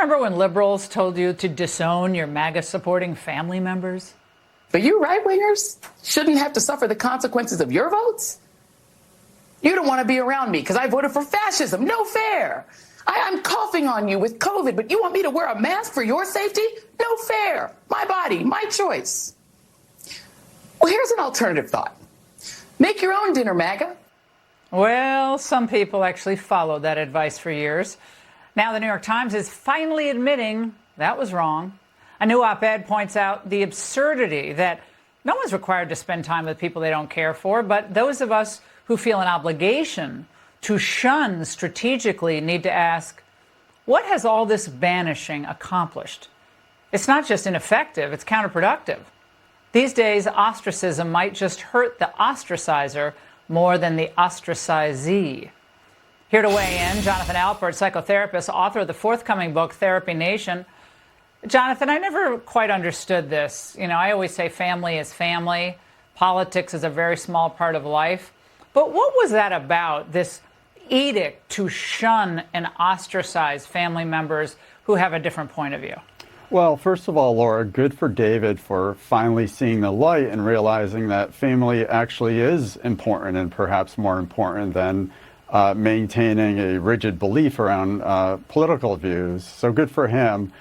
remember when liberals told you to disown your MAGA-supporting family members? But you right-wingers shouldn't have to suffer the consequences of your votes. You don't want to be around me because I voted for fascism. No fair. I'm coughing on you with COVID, but you want me to wear a mask for your safety? No fair. My body, my choice. Well, here's an alternative thought. Make your own dinner, MAGA. Well, some people actually followed that advice for years. Now the New York Times is finally admitting that was wrong. A new op-ed points out the absurdity that no one's required to spend time with people they don't care for, but those of us who feel an obligation to shun strategically need to ask, what has all this banishing accomplished? It's not just ineffective, it's counterproductive. These days, ostracism might just hurt the ostracizer more than the ostracizee. Here to weigh in, Jonathan Alpert, psychotherapist, author of the forthcoming book, Therapy Nation. Jonathan, I never quite understood this. You know, I always say family is family. Politics is a very small part of life. But what was that about, this edict to shun and ostracize family members who have a different point of view? Well, first of all, Laura, good for David for finally seeing the light and realizing that family actually is important and perhaps more important than maintaining a rigid belief around political views. So good for him.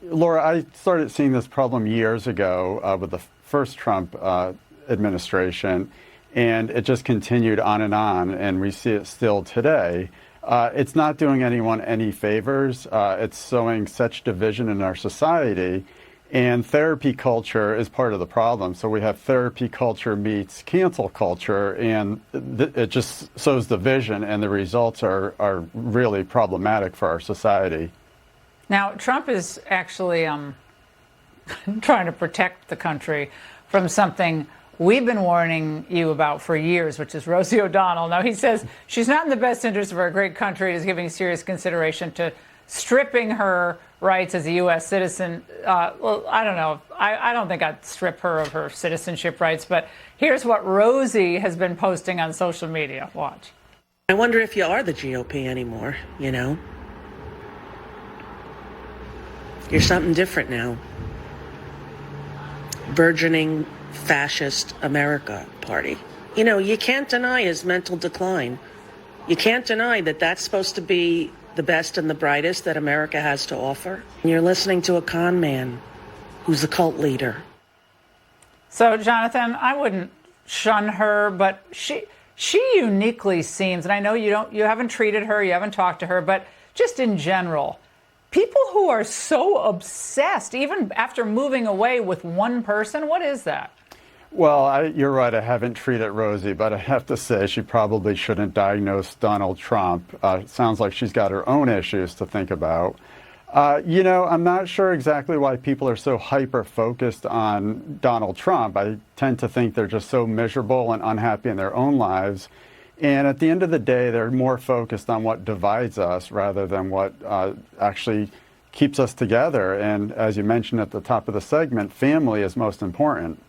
Laura, I started seeing this problem years ago with the first Trump administration, and it just continued on, and we see it still today. It's not doing anyone any favors. It's sowing such division in our society, and therapy culture is part of the problem. So we have therapy culture meets cancel culture, and it just sows division, and the results are really problematic for our society. Now, Trump is actually trying to protect the country from something we've been warning you about for years, which is Rosie O'Donnell. Now, he says she's not in the best interest of our great country, is giving serious consideration to stripping her rights as a U.S. citizen. Well, I don't know. I don't think I'd strip her of her citizenship rights, but here's what Rosie has been posting on social media. Watch. I wonder if you are the GOP anymore, you know? You're something different now. Burgeoning fascist America party. You know, you can't deny his mental decline. You can't deny that that's supposed to be the best and the brightest that America has to offer. And you're listening to a con man who's a cult leader. So, Jonathan, I wouldn't shun her, but she uniquely seems, and I know you haven't treated her, you haven't talked to her, but just in general, people who are so obsessed, even after moving away with one person, what is that? Well, you're right. I haven't treated Rosie, but I have to say she probably shouldn't diagnose Donald Trump. Sounds like she's got her own issues to think about. You know, I'm not sure exactly why people are so hyper-focused on Donald Trump. I tend to think they're just so miserable and unhappy in their own lives. And at the end of the day, they're more focused on what divides us rather than what actually keeps us together. And as you mentioned at the top of the segment, family is most important.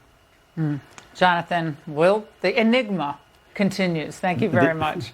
Jonathan, the enigma continues. Thank you very much.